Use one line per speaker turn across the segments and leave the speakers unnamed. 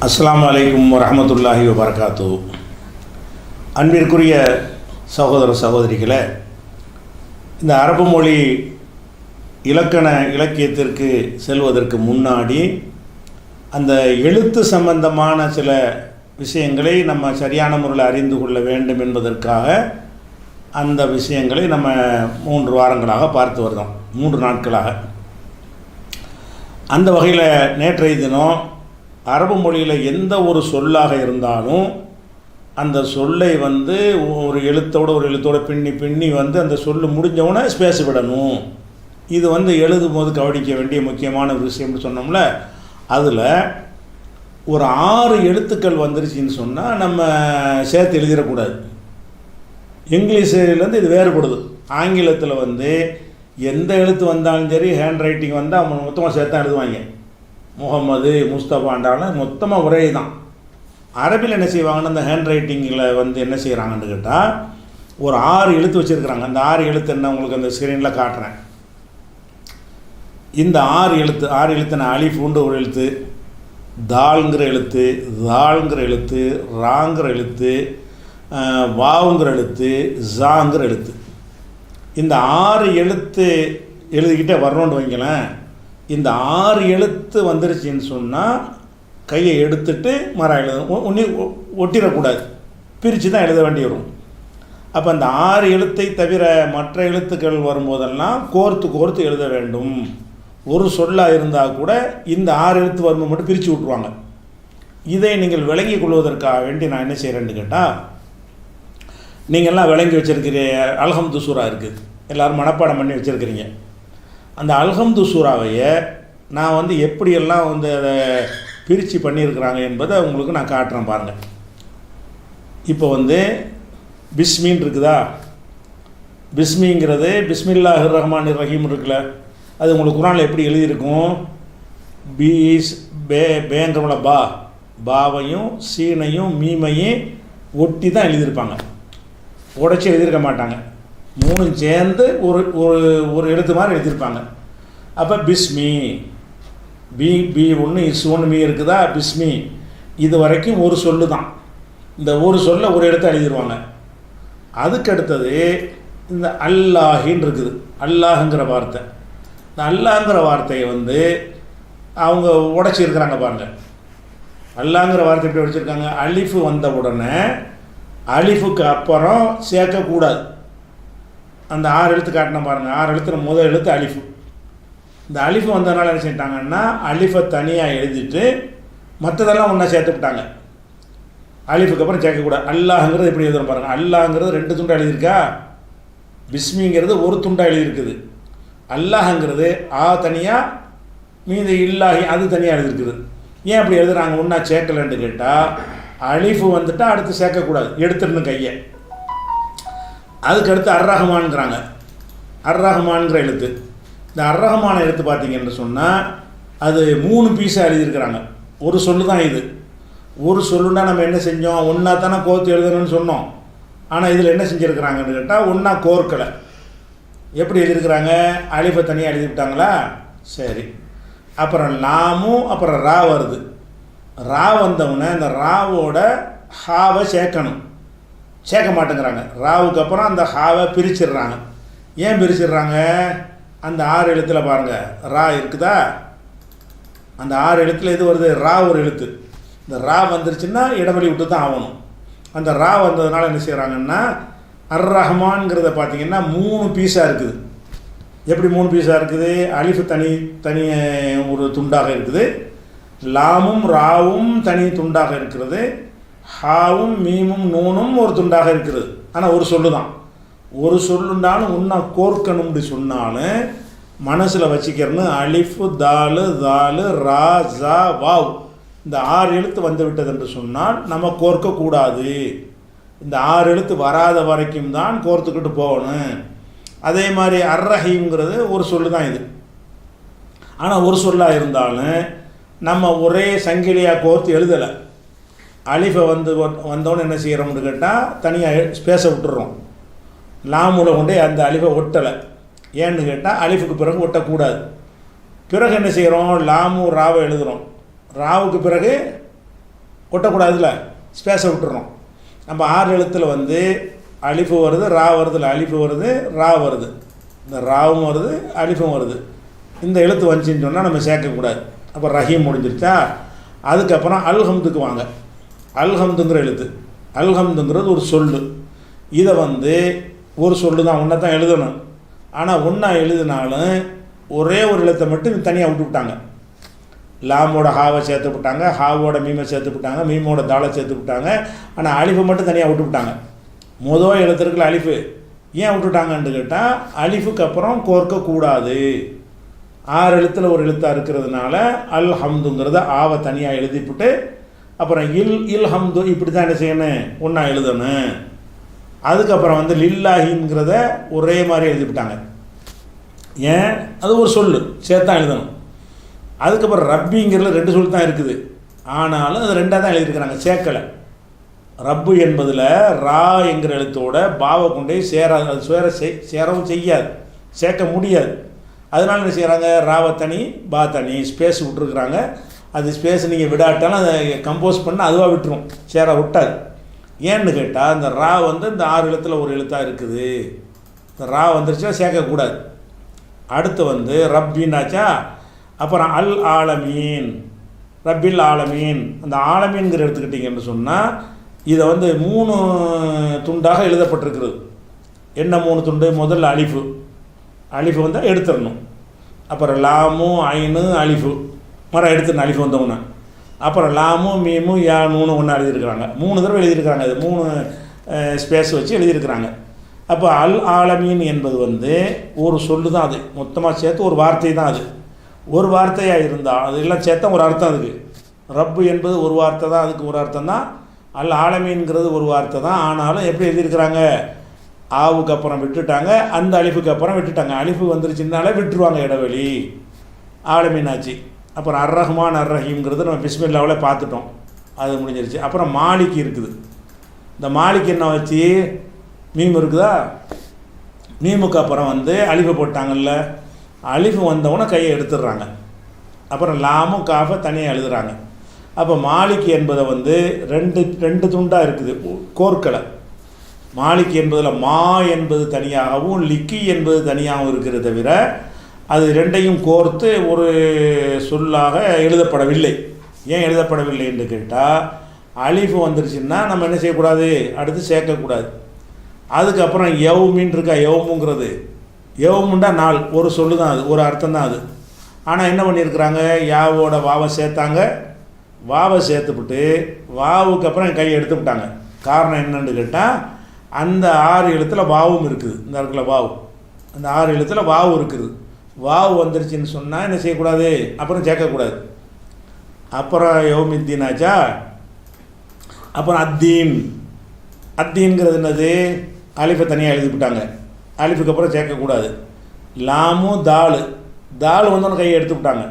அஸ்ஸலாமு அலைக்கும் வரஹ்மத்துல்லாஹி வபரகாத்து. அன்பிற்குரிய சகோதர சகோதரிகளே, இந்த அரபு மொழி இலக்கண இலக்கியத்திற்கு செல்வதற்கு முன்னாடி அந்த எழுத்து சம்பந்தமான சில விஷயங்களை நம்ம சரியான முறையில் அறிந்து கொள்ள வேண்டும் என்பதற்காக அந்த விஷயங்களை நம்ம 3 வாரங்களாக பார்த்து வருகிறோம், 3 நாட்களாக. அந்த வகையில் நேற்றைய தினம் அரபு மொழியில் எந்த ஒரு சொல்லாக இருந்தாலும் அந்த சொல்லை ஒரு எழுத்தோடு பின்னி அந்த சொல்லு முடிஞ்சவுடனே ஸ்பேஸ் விடணும். இது எழுதும் போது கவனிக்க வேண்டிய முக்கியமான ஒரு விஷயம்னு சொன்னோம்ல. அதில் ஒரு 6 எழுத்துக்கள் வந்துருச்சுன்னு சொன்னால் நம்ம சேர்த்து எழுதிடக்கூடாது. இங்கிலீஷிலேருந்து இது வேறுபடுது. ஆங்கிலத்தில் எந்த எழுத்து வந்தாலும் சரி, ஹேண்ட் ரைட்டிங் வந்தால் அவங்க மொத்தமாக சேர்த்து தான் எழுதுவாங்க. முகமது, முஸ்தபாண்டாலும் மொத்தமாக ஒரே தான். அரபியில் என்ன செய்வாங்கன்னு அந்த ஹேண்ட் ரைட்டிங்கில் என்ன செய்கிறாங்கன்னு கேட்டால் ஒரு 6 எழுத்து வச்சுருக்குறாங்க. அந்த 6 எழுத்து என்ன உங்களுக்கு அந்த ஸ்க்ரீனில் காட்டுறேன். இந்த 6 எழுத்து நான் அலிஃபுன்ற ஒரு எழுத்து, தால்ங்கிற எழுத்து, தால்ங்கிற எழுத்து, ராங்கிற எழுத்து, வாவுங்கிற எழுத்து, ஜாங்கிற எழுத்து. இந்த 6 எழுத்து எழுதிக்கிட்டே வரணுன்னு வைங்களேன். இந்த 6 எழுத்து வந்துருச்சுன்னு சொன்னால் கையை எடுத்துட்டு எழுதணும். ஒன்றும் ஒட்டிடக்கூடாது, பிரித்து தான் எழுத வேண்டி வரும். அப்போ அந்த 6 எழுத்தை தவிர மற்ற எழுத்துக்கள் வரும்போதெல்லாம் கோர்த்து எழுத வேண்டும். ஒரு சொல்லாக இருந்தால் கூட இந்த 6 எழுத்து வரும்போது மட்டும் பிரித்து விட்ருவாங்க. இதை நீங்கள் விளங்கி கொள்வதற்காக வேண்டி நான் என்ன செய்கிறேன்னு கேட்டால், நீங்கள்லாம் விளங்கி வச்சுருக்கிற அல்ஹம்து சூரா இருக்குது, எல்லோரும் மனப்பாடம் பண்ணி வச்சுருக்கிறீங்க. அந்த அல்ஹம்து சூராவையை நான் எப்படியெல்லாம் அதை பிரித்து பண்ணியிருக்கிறாங்க என்பதை உங்களுக்கு நான் காட்டுறேன் பாருங்கள். இப்போ பிஸ்மின்னு இருக்குதா, பிஸ்மிங்கிறது பிஸ்மில்லாஹிர் ரஹ்மானிர் ரஹீம் இருக்குல்ல, அது உங்களுக்கு குர்ஆனில் எப்படி எழுதியிருக்கும்? பேங்கிறவங்கள பாவையும் சீனையும் மீமையும் ஒட்டி தான் எழுதியிருப்பாங்க, உடைச்சி எழுதியிருக்க மாட்டாங்க. 3 சேர்ந்து ஒரு எழுத்து மாதிரி எழுதியிருப்பாங்க. அப்போ பிஸ்மி, பி ஒன்று இஸ் ஒன்று மீ இருக்குதா, பிஸ்மி. இது வரைக்கும் ஒரு சொல்லு தான். இந்த ஒரு சொல்ல ஒரு எழுத்து எழுதிடுவாங்க. அதுக்கு அடுத்தது இந்த அல்லாஹின்னு இருக்குது, அல்லாஹுங்கிற வார்த்தை. இந்த அல்லாங்கிற வார்த்தையை அவங்க உடைச்சி இருக்கிறாங்க பாருங்கள். அல்லாங்கிற வார்த்தை எப்படி உடைச்சிருக்காங்க? அலிஃபு வந்த உடனே அலிஃபுக்கு அப்புறம் சேர்க்கக்கூடாது. அந்த 6 எழுத்து காட்டின பாருங்கள். 6 எழுத்து முதல் எழுத்து அலிஃபு. இந்த அலிஃபு வந்ததுனால என்ன செஞ்சிட்டாங்கன்னா அலிஃபை தனியாக எழுதிட்டு மற்றதெல்லாம் ஒன்றா சேர்த்துக்கிட்டாங்க. அலிஃபுக்கு அப்புறம் சேர்க்கக்கூடாது. அல்லாஹுங்கிறது எப்படி எழுதுறோம் பாருங்கள். அல்லாஹுங்கிறது 2 துண்டாக எழுதியிருக்கா, பிஸ்மிங்கிறது ஒரு துண்டாக எழுதியிருக்குது. அல்லாஹுங்கிறது தனியாக, மீது இல்லாஹி அது தனியாக எழுதியிருக்குது. ஏன் அப்படி எழுதுறாங்க? ஒன்றா சேர்க்கலன்னு கேட்டால், அலிஃபு வந்துட்டால் அடுத்து சேர்க்கக்கூடாது, எடுத்துடணும் கையை. அதுக்கடுத்து அர்ரஹ்மான்ங்கிறாங்க. அர்ரஹ்மான்கிற எழுத்து, இந்த அர்ரஹ்மான எழுத்து பார்த்தீங்கன்னு சொன்னால் அது 3 பீஸாக எழுதியிருக்கிறாங்க. ஒரு சொல்லு தான் இது. ஒரு சொல்லுன்னா நம்ம என்ன செஞ்சோம்? ஒன்றா தானே கோர்த்து எழுதணும்னு சொன்னோம். ஆனால் இதில் என்ன செஞ்சுருக்கிறாங்கன்னு கேட்டால் ஒன்றா கோர்க்கலை. எப்படி எழுதியிருக்கிறாங்க? அலிஃபை தனியாக எழுதிவிட்டாங்களா? சரி. அப்புறம் லாமும் அப்புறம் ரா வருது. ரா வந்தவுடனே அந்த ராவோட ஹாவை சேர்க்கணும், சேர்க்க மாட்டேங்கிறாங்க. ராவுக்கு அப்புறம் அந்த ஹாவை பிரிச்சிடுறாங்க. ஏன் பிரிச்சிடுறாங்க? அந்த 6 எழுத்தில் பாருங்கள், ரா இருக்குதா, அந்த 6 எழுத்தில் எது வருது? ரா ஒரு எழுத்து. இந்த ரா வந்துருச்சுன்னா இடைவெளி விட்டு தான் ஆகணும். அந்த ரா வந்ததுனால என்ன செய்கிறாங்கன்னா அர்ரஹ்மான்ங்கிறத பார்த்தீங்கன்னா 3 பீஸாக இருக்குது. எப்படி 3 பீஸாக இருக்குது? அலிஃபு தனி ஒரு துண்டாக இருக்குது, லாமும் ராவும் தனி துண்டாக இருக்கிறது, ஹாவும் மீமும் நூனும் ஒரு துண்டாக இருக்கிறது. ஆனால் ஒரு சொல்லு தான். ஒரு சொல்லுண்டாலும் ஒன்றா கோர்க்கணும்னு சொன்னாலும் மனசில் வச்சுக்கிறன்னு அலிஃபு தாலு ரா ஜா வாவ், இந்த 6 எழுத்து வந்து விட்டது என்று சொன்னால் நம்ம கோர்க்கக்கூடாது. இந்த 6 எழுத்து வராத வரைக்கும் தான் கோர்த்துக்கிட்டு போகணும். அதே மாதிரி அர்ரஹீம்ங்கிறது ஒரு சொல்லு தான் இது. ஆனால் ஒரு சொல்லாக இருந்தாலும் நம்ம ஒரே சங்கிலியாக கோர்த்து எழுதலை. அலிஃபை வந்தோன்னு என்ன செய்கிறோம்னு கேட்டால் தனியாக ஸ்பேஸை விட்டுறோம். லாமுல கொண்டே அந்த அலிஃபை ஒட்டலை. ஏன்னு கேட்டால் அலிஃபுக்கு பிறகு ஒட்டக்கூடாது. பிறகு என்ன செய்கிறோம்? லாமு ராவை எழுதுகிறோம். ராவுக்கு பிறகு ஒட்டக்கூடாதுல, ஸ்பேஸை விட்டுறணும். நம்ம 6 எழுத்தில் வந்து அலிஃபு வருது, ரா வருது, இல்லை அலிஃபு வருது, ரா வருது, இந்த ராவும் வருது, அலிஃபும் வருது. இந்த எழுத்து வந்துச்சின்னு சொன்னால் நம்ம சேர்க்கக்கூடாது. அப்போ ரஹீம் முடிஞ்சிருச்சா. அதுக்கப்புறம் அல்ஹம்துக்கு வாங்க. அல்ஹம்துங்கிற எழுத்து, அல்ஹம்துங்கிறது ஒரு சொல்லு. இதை வந்து ஒரு சொல்லு தான், ஒன்றை தான் எழுதணும். ஆனால் ஒன்றா எழுதினாலும் ஒரே ஒரு எழுத்தை மட்டும் தனியாக விட்டுவிட்டாங்க. லாமோட ஹாவை சேர்த்து விட்டாங்க, ஹாவோட மீமை சேர்த்து விட்டாங்க, மீமோட தாளை சேர்த்து விட்டாங்க. ஆனால் அலிஃபை மட்டும் தனியாக விட்டு விட்டாங்க. முதல் எழுத்து இருக்குல்ல அலிஃபு, ஏன் விட்டுட்டாங்கன்னு கேட்டால் அலிஃபுக்கு அப்புறம் கோர்க்கக்கூடாது. 6 எழுத்தில் ஒரு எழுத்தாக இருக்கிறதுனால அல் ஹம்துங்கிறத ஆவை தனியாக எழுதிவிட்டு அப்புறம் இல் ஹம்து இப்படி தான் என்ன செய்யணும், ஒன்றா எழுதணும். அதுக்கப்புறம் வந்து லில்லாஹிங்கிறத ஒரே மாதிரி எழுதிவிட்டாங்க. ஏன், அது ஒரு சொல்லு சேர்த்தான் எழுதணும். அதுக்கப்புறம் ரப்பிங்கிறதுல 2 சொல் தான் இருக்குது, ஆனாலும் அது 2ஆக தான் எழுதியிருக்கிறாங்க, சேர்க்கலை. ரப்பு என்பதில் ரா என்கிற எழுத்தோட பாவை கொண்டே சேராது, அது சேரவும் செய்யாது, சேர்க்க முடியாது. அதனால என்ன செய்கிறாங்க, ராவை தனி பா தனி ஸ்பேஸ் விட்டுருக்குறாங்க. அது ஸ்பேஸ் நீங்கள் விடாட்டாலும் அதை கம்போஸ் பண்ணால் அதுவாக விட்டுரும், சேர விட்டாது. ஏன்னு கேட்டால் இந்த ரா வந்து இந்த 6 எழுத்தில் ஒரு எழுத்தாக இருக்குது. இந்த ரா வந்துருச்சுன்னா சேர்க்கக்கூடாது. அடுத்து வந்து ரப்பின்னாச்சா, அப்புறம் அல் ஆலமீன், ரப்பில் ஆலமீன். அந்த ஆலமீன்கிற எடுத்துக்கிட்டிங்கன்னு சொன்னால் இதை வந்து 3 துண்டாக எழுதப்பட்டிருக்கிறது. என்ன 3 துண்டு, முதல்ல அலிஃபு, அலிஃபு வந்து எடுத்துடணும். அப்புறம் லாமு ஐனு அலிஃபு மரம் எடுத்துடணும், அலிஃபு வந்தவொன்னே. அப்புறம் லாமு மீமு யா நூனு ஒன்றா எழுதியிருக்கிறாங்க, 3 தடவை எழுதியிருக்கிறாங்க. அது 3 ஸ்பேஸ் வச்சு எழுதியிருக்கிறாங்க. அப்போ அல் ஆலமீன் என்பது வந்து ஒரு சொல்லு தான், அது மொத்தமாக சேர்த்து ஒரு வார்த்தை தான். அது ஒரு வார்த்தையாக இருந்தால் அது எல்லாம் சேர்த்தா ஒரு அர்த்தம். அதுக்கு ரப்பு என்பது ஒரு வார்த்தை தான், அதுக்கு ஒரு அர்த்தம் தான். அல் ஆலமீன்கிறது ஒரு வார்த்தை தான். ஆனாலும் எப்படி எழுதியிருக்கிறாங்க, ஆவுக்கு அப்புறம் விட்டுட்டாங்க, அந்த அலிஃபுக்கு அப்புறம் விட்டுட்டாங்க. அலிஃபு வந்துருச்சுனாலே விட்டுருவாங்க இடைவெளி, ஆலமீன் ஆச்சு. அப்புறம் அர் ரஹ்மான் அர் ரஹீம்ங்கிறது நம்ம பிஸ்மில்லாவில் பார்த்துட்டோம், அது முடிஞ்சிருச்சு. அப்புறம் மாலிக் இருக்குது. இந்த மாலிக் என்ன வச்சு, மீம் இருக்குதா, மீமுக்கு அப்புறம் வந்து அலிஃபை போட்டாங்கல்ல, அலிஃபு வந்தவொன்னே கையை எடுத்துடுறாங்க. அப்புறம் லாமும் காஃபை தனியாக எழுதுகிறாங்க. அப்போ மாலிக் என்பதை வந்து ரெண்டு துண்டாக இருக்குது, கோர்க்கலை. மாலிக் என்பதில் மா என்பது தனியாகவும் லிக்கி என்பது தனியாகவும் இருக்கிறத தவிர அது 2ஐயும் கோர்த்து ஒரு சொல்லாக எழுதப்படவில்லை. ஏன் எழுதப்படவில்லை என்று கேட்டால், அலிஃபு வந்துருச்சுன்னா நம்ம என்ன செய்யக்கூடாது, அடுத்து சேர்க்கக்கூடாது. அதுக்கப்புறம் யவுமின் இருக்கா, யவுமுங்கிறது யவுமுண்டா நாள், ஒரு சொல்லு தான், அது ஒரு அர்த்தம் தான் அது. ஆனால் என்ன பண்ணியிருக்கிறாங்க, யாவோட வாவை சேர்த்தாங்க, வாவை சேர்த்துவிட்டு வாவுக்கு அப்புறம் கையை எடுத்து விட்டாங்க. காரணம் என்னன்னு கேட்டால், அந்த 6 எழுத்தில் வாவும் இருக்குது. இந்த இடத்துல வாவு, அந்த 6 எழுத்தில் வாவு இருக்குது. வாவு வந்துருச்சுன்னு சொன்னால் என்ன செய்யக்கூடாது, அப்புறம் சேர்க்கக்கூடாது. அப்புறம் யௌமித்தீன் ஆச்சா. அப்புறம் அத்தீன், அத்தீன்கிறது என்னது, அலிஃபை தனியாக எழுதிவிட்டாங்க, அலிஃபுக்கு அப்புறம் சேர்க்கக்கூடாது. லாமு தாலு, தால் வந்தோன்னு கையை எடுத்து விட்டாங்க.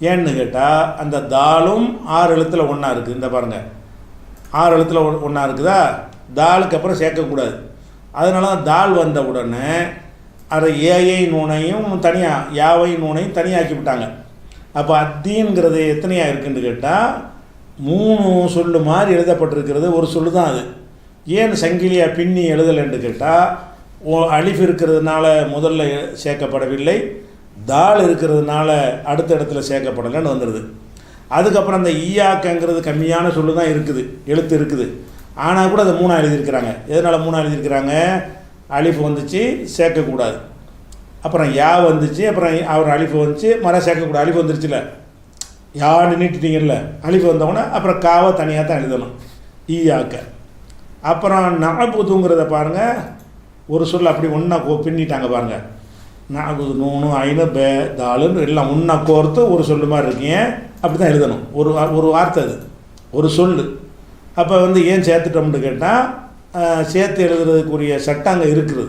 ஏன்னு கேட்டால் அந்த தாலும் 6 எழுத்தில் ஒன்றா இருக்குது. இந்த பாருங்கள், 6 எழுத்தில் ஒன்றா இருக்குதா, தாலுக்கு அப்புறம் சேர்க்கக்கூடாது. அதனால தான் தால் வந்த உடனே அதை ஏஐ நூனையும் தனியாக, யாவை நூனையும் தனியாக்கி விட்டாங்க. அப்போ அத்தீன்கிறது எத்தனையாக இருக்குதுன்னு கேட்டால் 3 சொல்லு மாதிரி எழுதப்பட்டிருக்கிறது, ஒரு சொல்லு தான் அது. ஏன் சங்கிலியாக பின்னி எழுதலைன்னு கேட்டால், அலிஃப் இருக்கிறதுனால முதல்ல சேர்க்கப்படவில்லை, தால் இருக்கிறதுனால அடுத்த இடத்துல சேர்க்கப்படலைன்னு வந்துடுது. அதுக்கப்புறம் அந்த ஈயாக்கங்கிறது கம்மியான சொல்லு தான் இருக்குது, எழுத்து இருக்குது. ஆனால் கூட அதை 3ஆக எழுதியிருக்கிறாங்க. எதனால் 3ஆக எழுதியிருக்கிறாங்க, அலிஃப் வந்துச்சு சேர்க்கக்கூடாது, அப்புறம் யா வந்துச்சு, அப்புறம் அவர் அலிஃப் வந்துச்சு, மரம் சேர்க்கக்கூடாது. அலிஃப் வந்துருச்சுல, யான்னு நீட்டிட்டீங்கல்ல, அலிஃப் வந்தவொடனே அப்புறம் காவை தனியாக தான் எழுதணும், ஈயாக்க. அப்புறம் நஅபுதுங்கிறத பாருங்கள், ஒரு சொல் அப்படி ஒன்றா பின்னிட்டாங்க பாருங்கள். நஅபுது நூனு ஐனு பே தாலுன்னு எல்லாம் ஒன்றா கோர்த்து ஒரு சொல்லு மாதிரி இருக்கீங்க, அப்படி தான் எழுதணும். ஒரு வார்த்தை, அது ஒரு சொல்லு. அப்போ வந்து ஏன் சேர்த்துட்டோம்னு கேட்டால், சேர்த்து எழுதுறதுக்குரிய சட்டம் அங்கே இருக்குது.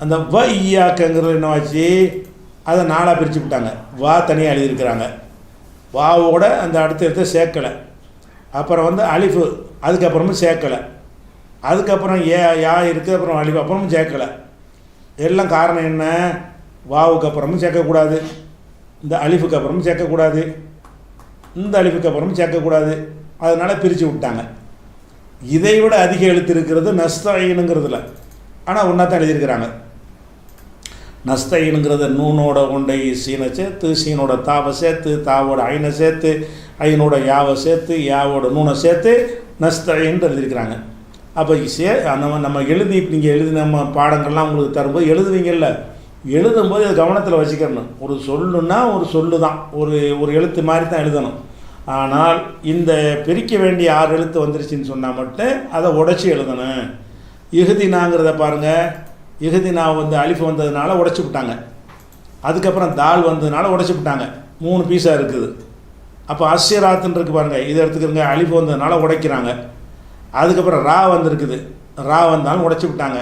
அந்த வ ஈயாக்கங்கிறது என்னவாச்சு, அதை 4ஆக பிரித்து விட்டாங்க. வா தனியாக எழுதியிருக்கிறாங்க, வாவோட அந்த அடுத்த இடத்த சேர்க்கலை. அப்புறம் வந்து அலிஃபு அதுக்கப்புறமும் சேர்க்கலை. அதுக்கப்புறம் யா இருக்குது, அப்புறம் அலிஃபு அப்புறமும் சேர்க்கலை. எல்லாம் காரணம் என்ன, வாவுக்கு அப்புறமும் சேர்க்கக்கூடாது, இந்த அலிஃபுக்கு அப்புறமும் சேர்க்கக்கூடாது, இந்த அலிஃபுக்கு அப்புறமும் சேர்க்கக்கூடாது. அதனால் பிரித்து விட்டாங்க. இதை விட அதிக எழுத்து இருக்கிறது நஸ்தஈனுங்கிறதுல. ஆனால் ஒன்றா தான் எழுதியிருக்கிறாங்க. நஸ்தஈனுங்கிறத நூனோட கொண்டை சீனை சேர்த்து, சீனோட தாவை சேர்த்து, தாவோட ஐனை சேர்த்து, ஐனோட யாவை சேர்த்து, யாவோட நூனை சேர்த்து நஸ்தஈன்னு எழுதியிருக்கிறாங்க. அப்போ நம்ம நீங்கள் எழுதி நம்ம பாடங்கள்லாம் உங்களுக்கு தரும்போது எழுதுவீங்கல்ல, எழுதும்போது அதை கவனத்தில் வச்சுக்கணும். ஒரு சொல்லுன்னா ஒரு சொல்லு தான், ஒரு எழுத்து மாதிரி தான் எழுதணும். ஆனால் இந்த பிரிக்க வேண்டிய 6 எழுத்து வந்துருச்சுன்னு சொன்னால் மட்டும் அதை உடைச்சி எழுதணும். இஹ்தினாங்கிறத பாருங்கள், இஹ்தினா அலிஃப் வந்ததுனால உடைச்சி விட்டாங்க. அதுக்கப்புறம் தால் வந்ததுனால உடைச்சி விட்டாங்க. 3 பீஸாக இருக்குது. அப்போ அஸ்ஸிராத்துன்னு இருக்குது பாருங்கள், இதை எடுத்துக்கிறங்க. அலிஃப் வந்ததுனால உடைக்கிறாங்க. அதுக்கப்புறம் ரா வந்திருக்குது, ரா வந்தாலும் உடைச்சி விட்டாங்க.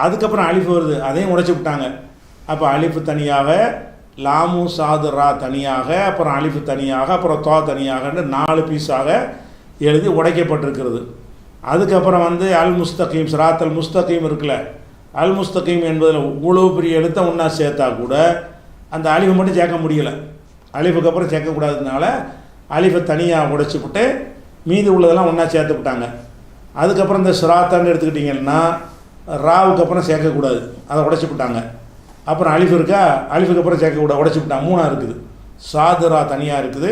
அதுக்கப்புறம் அலிஃப் வருது, அதையும் உடைச்சி விட்டாங்க. அப்போ அலிஃபு தனியாக, லாமு சாது ரா தனியாக, அப்புறம் அலிஃபு தனியாக, அப்புறம் தோ தனியாகன்னு 4 பீஸாக எழுதி உடைக்கப்பட்டிருக்கிறது. அதுக்கப்புறம் அல் முஸ்தகீம், சிராத் அல் முஸ்தகீம் இருக்குல்ல, அல் முஸ்தகீம் என்பதில் இவ்வளோ பெரிய எழுத்தை ஒன்றா சேர்த்தா கூட அந்த அலிஃபை மட்டும் சேர்க்க முடியலை. அலிஃபுக்கு அப்புறம் சேர்க்கக்கூடாததுனால அலிஃபை தனியாக உடைச்சி விட்டு மீதி உள்ளதெல்லாம் ஒன்றா சேர்த்து விட்டாங்க. அதுக்கப்புறம் இந்த சிராத்தான்னு எடுத்துக்கிட்டிங்கன்னா ராவுக்கு அப்புறம் சேர்க்கக்கூடாது, அதை உடைச்சி விட்டாங்க. அப்புறம் அலிஃபு இருக்கா, அலிஃபுக்கு அப்புறம் சேர்க்கக்கூடாது, உடைச்சி விட்டாங்க. 3 இருக்குது. சாதுரா தனியாக இருக்குது,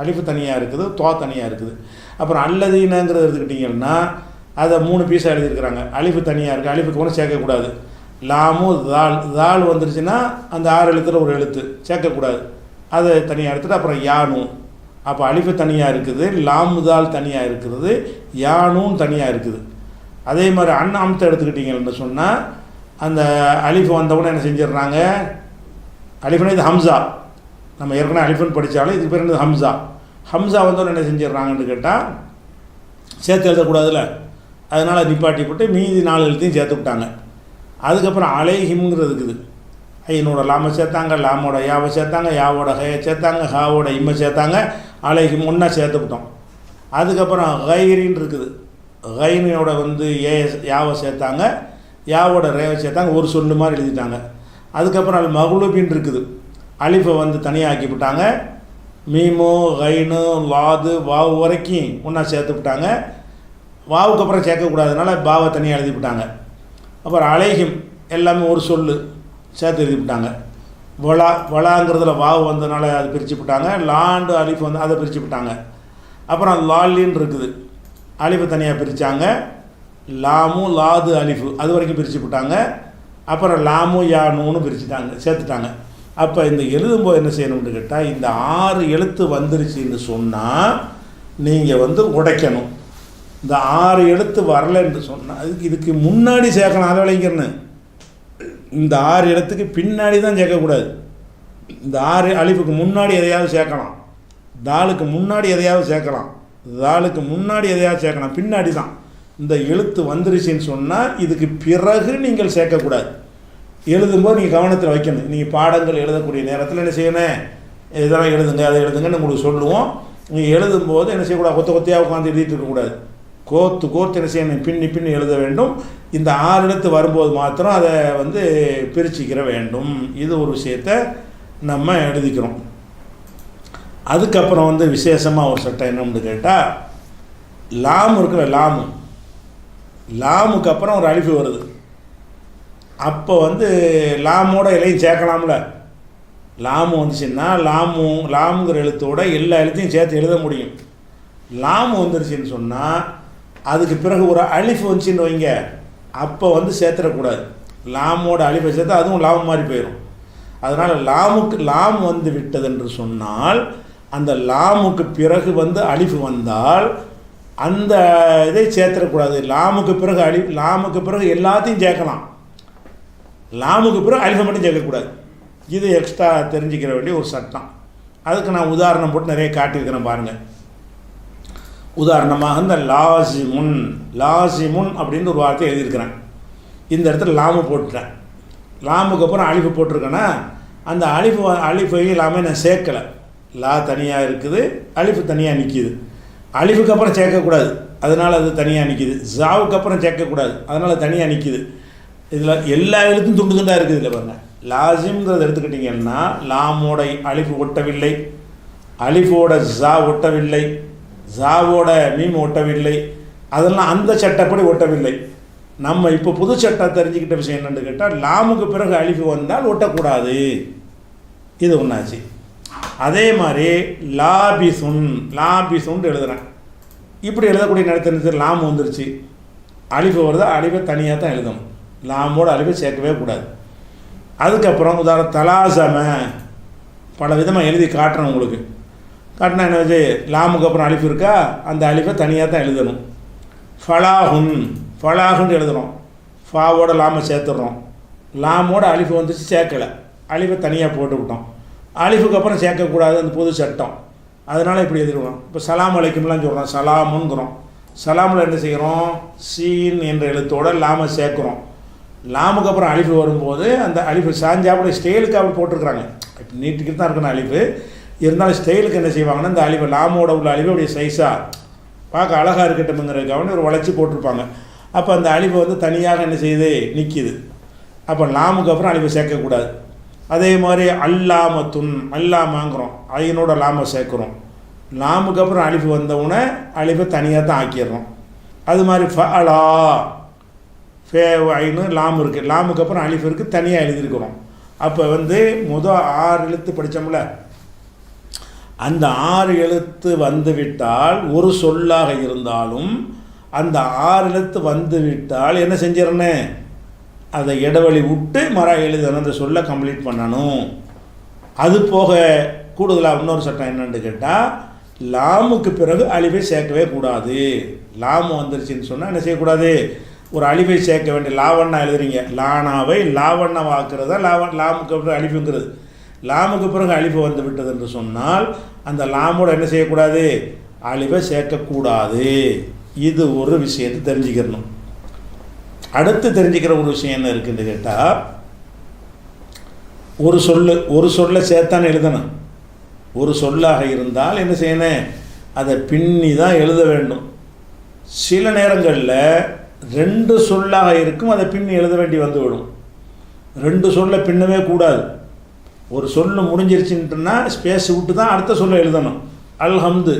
அலிஃபு தனியாக இருக்குது, தோ தனியாக இருக்குது. அப்புறம் அல்லதீனங்கிறது எடுத்துக்கிட்டிங்கன்னா அதை 3 பீஸாக எழுதியிருக்கிறாங்க. அலிஃபு தனியாக இருக்குது, அலிஃபுக்கு அப்புறம் சேர்க்கக்கூடாது. லாமு தால், தால் வந்துருச்சுன்னா அந்த 6 எழுத்துல ஒரு எழுத்து சேர்க்கக்கூடாது, அதை தனியாக எடுத்துகிட்டு அப்புறம் யானு. அப்போ அலிஃபு தனியாக இருக்குது, லாமு தால் தனியாக இருக்கிறது, யானும் தனியாக இருக்குது. அதே மாதிரி அன்ஆம்த்தை எடுத்துக்கிட்டிங்கன்னு சொன்னால் அந்த அலிஃபு வந்தவுடனே என்ன செஞ்சிடுறாங்க, அலிஃபுனா இது ஹம்சா, நம்ம ஏற்கனவே அலிஃபுன்னு படித்தாலும் இதுக்கு பேர் ஹம்சா. ஹம்சா வந்தவுடனே என்ன செஞ்சிடுறாங்கன்னு கேட்டால் சேர்த்து எழுதக்கூடாதுல்ல, அதனால் நிப்பாட்டி போட்டு மீதி 4 எழுத்தையும் சேர்த்து விட்டாங்க. அதுக்கப்புறம் அலைஹிம்ங்கிறது இருக்குது. ஐனோட லாமை சேர்த்தாங்க, லாமோட யாவை சேர்த்தாங்க, யாவோட ஹையை சேர்த்தாங்க, ஹாவோட இம்மை சேர்த்தாங்க, அலைஹிம் ஒன்றா சேர்த்து விட்டோம். அதுக்கப்புறம் கைரின்னு இருக்குது, கைனோட யாவை சேர்த்தாங்க, யாவோட ரேவை சேர்த்தாங்க, ஒரு சொல்லு மாதிரி எழுதிட்டாங்க. அதுக்கப்புறம் அல் மகுலூபின் இருக்குது, அலிஃபை தனியாக ஆக்கி விட்டாங்க. மீமோ கைனு லாது வாவு வரைக்கும் ஒன்றா சேர்த்து விட்டாங்க. வாவுக்கு அப்புறம் சேர்க்கக்கூடாதுனால பாவை தனியாக எழுதி விட்டாங்க. அப்புறம் அலைஹிம் எல்லாமே ஒரு சொல்லு சேர்த்து எழுதி விட்டாங்க. வளாங்கிறதுல வாவு வந்ததுனால அது பிரித்து விட்டாங்க. லாண்டு அலிஃப் அதை பிரித்து விட்டாங்க. அப்புறம் லாலின்னு இருக்குது, அலிஃபை தனியாக பிரித்தாங்க. லாமு லாது அலிஃபு அது வரைக்கும் பிரித்து விட்டாங்க. அப்புறம் லாமு யானூன்னு பிரிச்சுட்டாங்க, சேர்த்துட்டாங்க. அப்போ இந்த எழுதும்போது என்ன செய்யணும்னு கேட்டால், இந்த 6 எழுத்து வந்துருச்சுன்னு சொன்னால் நீங்கள் உடைக்கணும். இந்த 6 எழுத்து வரலைன்னு சொன்னால் இதுக்கு முன்னாடி சேர்க்கணும். அதை விளைங்கிறன்னு இந்த 6 எழுத்துக்கு பின்னாடி தான் சேர்க்கக்கூடாது. இந்த 6 அலிஃபுக்கு முன்னாடி எதையாவது சேர்க்கலாம், தாலுக்கு முன்னாடி எதையாவது சேர்க்கலாம், தாலுக்கு முன்னாடி எதையாவது சேர்க்கலாம், பின்னாடி தான். இந்த எழுத்து வந்துருச்சுன்னு சொன்னால் இதுக்கு பிறகு நீங்கள் சேர்க்கக்கூடாது. எழுதும்போது நீங்கள் கவனத்தில் வைக்கணும். நீங்கள் பாடங்கள் எழுதக்கூடிய நேரத்தில் என்ன செய்யணும், இதெல்லாம் எழுதுங்க அதை எழுதுங்கன்னு உங்களுக்கு சொல்லுவோம். நீங்கள் எழுதும்போது என்ன செய்யக்கூடாது, கொத்தையாக உட்காந்து எழுதிட்டு இருக்கக்கூடாது. கோர்த்து என்ன செய்யணும், பின்னி எழுத வேண்டும். இந்த 6 எழுத்து வரும்போது மாத்திரம் அதை பிரிச்சுக்கிற வேண்டும். இது ஒரு விஷயத்தை நம்ம எழுதிக்கிறோம். அதுக்கப்புறம் விசேஷமாக ஒரு சட்டம் என்னன்னு கேட்டால், லாம் இருக்கிற லாமுக்கு அப்புறம் ஒரு அலிஃபு வருது. அப்போ லாமோட எல்லையும் சேர்க்கலாம்ல. லாமு வந்துச்சுன்னா லாமுங்கிற எழுத்தோட எல்லா எழுத்தையும் சேர்த்து எழுத முடியும். லாமு வந்துருச்சுன்னு சொன்னால் அதுக்கு பிறகு ஒரு அலிஃபு வந்துச்சுன்னு வைங்க, அப்போ சேர்த்துடக்கூடாது. லாமோட அலிஃபை சேர்த்து அதுவும் லாமு மாதிரி போயிடும். அதனால் லாம் விட்டது என்று சொன்னால் அந்த லாமுக்கு பிறகு அலிஃபு வந்தால் அந்த இதை சேர்த்துடக்கூடாது. லாமுக்கு பிறகு எல்லாத்தையும் சேர்க்கலாம், லாமுக்கு பிறகு அலிஃபை மட்டும் சேர்க்கக்கூடாது. இது எக்ஸ்ட்ரா தெரிஞ்சுக்கிற வேண்டிய ஒரு சட்டம். அதுக்கு நான் உதாரணம் போட்டு நிறைய காட்டியிருக்கிறேன் பாருங்கள். உதாரணமாக இந்த லாசிமுன் அப்படின்னு ஒரு வார்த்தை எழுதியிருக்கிறேன். இந்த இடத்துல லாமு போட்டுட்டேன், லாமுக்கு அப்புறம் அலிஃபு போட்டிருக்கேன்னா அந்த அலிஃபையும் எல்லாமே நான் சேர்க்கலை. லா தனியாக இருக்குது, அலிஃபு தனியாக நிற்கிது. அலிஃபுக்கு அப்புறம் சேர்க்கக்கூடாது, அதனால் அது தனியாக நிற்கிது. ஜாவுக்கு அப்புறம் சேர்க்கக்கூடாது, அதனால் தனியாக நிற்கிது. இதில் எல்லா எழுத்தும் துண்டு துண்டாக இருக்குது. இதில் பாருங்கள், லாசிம்ங்கிறத எடுத்துக்கிட்டிங்கன்னா லாமோட அலிஃபு ஒட்டவில்லை, அலிஃபோட ஜா ஒட்டவில்லை, ஜாவோட மீம் ஒட்டவில்லை, அதெல்லாம் அந்த சட்டப்படி ஒட்டவில்லை. நம்ம இப்போ புது சட்டம் தெரிஞ்சுக்கிட்ட விஷயம் என்னென்னு கேட்டால், லாமுக்கு பிறகு அலிஃபு வந்தால் ஒட்டக்கூடாது. இது ஒன்றாச்சு. அதே மாதிரி லாபிசுன் எழுதுகிறேன். இப்படி எழுதக்கூடிய நேரத்தில் லாமு வந்துருச்சு, அலிஃபு வருதா, அலிஃபை தனியாக தான் எழுதணும், லாமோட அலிஃபை சேர்க்கவே கூடாது. அதுக்கப்புறம் உதாரணம் தலாசம பல விதமாக எழுதி காட்டுறேன் உங்களுக்கு. காட்டினா என்ன வச்சு, லாமுக்கு அப்புறம் அலிஃபு இருக்கா, அந்த அலிஃபை தனியாக தான் எழுதணும். ஃபலாஹுன்னு எழுதுகிறோம், ஃபாவோட லாமை சேர்த்துடுறோம், லாமோட அலிஃபு வந்துச்சு சேர்க்கலை, அலிஃபை தனியாக போட்டு விட்டோம். அலிஃபுக்கு அப்புறம் சேர்க்கக்கூடாது, அந்த பொது சட்டம். அதனால் இப்படி எழுதிடுவோம். இப்போ சலாம் அலைக்கும்லாம் சொல்கிறோம், சலாமுங்கிறோம். சலாமில் என்ன செய்கிறோம், சீன் என்ற எழுத்தோட லாமை சேர்க்குறோம். லாமுக்கு அப்புறம் அலிஃபு வரும்போது அந்த அலிஃபு சாஞ்சாப்புல ஸ்டைலுக்கு அப்படி போட்டிருக்கிறாங்க. இப்போ நீட்டுக்கிட்டு தான் இருக்கணும் அலிஃபு, இருந்தாலும் ஸ்டைலுக்கு என்ன செய்வாங்கன்னா, இந்த அலிஃபு லாமோட உள்ள அலிஃபு அப்படியே சைஸாக பார்க்க அழகாக இருக்கட்டும்ங்கிறதுக்காக ஒரு வளைச்சி போட்டிருப்பாங்க. அப்போ அந்த அலிஃபு வந்து தனியாக என்ன செய்யுது, நிற்கிது. அப்போ லாமுக்கு அப்புறம் அலிஃபை சேர்க்கக்கூடாது. அதே மாதிரி அல்லாமாங்கிறோம், ஐயனோட லாமை சேர்க்குறோம். லாமுக்கு அப்புறம் அலிஃபு வந்தவுடனே அலிஃபை தனியாக தான் ஆக்கிடுறோம். அது மாதிரி ஃபஅலா, ஃபே ஐன்னு லாம் இருக்குது, லாமுக்கு அப்புறம் அலிஃபு இருக்குது, தனியாக எழுதியிருக்கிறோம். அப்போ வந்து முதல் 6 எழுத்து படித்தோம்ல, அந்த 6 எழுத்து வந்துவிட்டால் ஒரு சொல்லாக இருந்தாலும் அந்த 6 எழுத்து வந்துவிட்டால் என்ன செஞ்சிடணும், அதை இடைவெளி விட்டு எழுதணும், அந்த சொல்லை கம்ப்ளீட் பண்ணணும். அது போக கூடுதலாக இன்னொரு சட்டம் என்னென்னு கேட்டால், லாமுக்கு பிறகு அலிஃபை சேர்க்கவே கூடாது. லாமு வந்துருச்சுன்னு சொன்னால் என்ன செய்யக்கூடாது, ஒரு அலிஃபை சேர்க்க வேண்டிய லாவண்ணா எழுதுறீங்க, லானாவை லாவண்ணா வாக்குறதா லாமுக்கு பிறகு அலிஃபுங்கிறது. லாமுக்கு பிறகு அலிஃபு வந்து விட்டது என்று சொன்னால் அந்த லாமோட என்ன செய்யக்கூடாது, அலிஃபை சேர்க்கக்கூடாது. இது ஒரு விஷயத்தை தெரிஞ்சுக்கிறணும். அடுத்து தெரிஞ்சுக்கிற ஒரு விஷயம் என்ன இருக்குன்னு கேட்டால், ஒரு சொல்லை சேர்த்தானே எழுதணும். ஒரு சொல்லாக இருந்தால் என்ன செய்யணும், அதை பின்னி தான் எழுத வேண்டும். சில நேரங்களில் 2 சொல்லாக இருக்கும், அதை பின்னி எழுத வேண்டி வந்துவிடும். 2 சொல்லை பின்னவே கூடாது. ஒரு சொல்லு முடிஞ்சிருச்சுன்னா ஸ்பேஸ் விட்டு தான் அடுத்த சொல்லை எழுதணும். அல்ஹம்து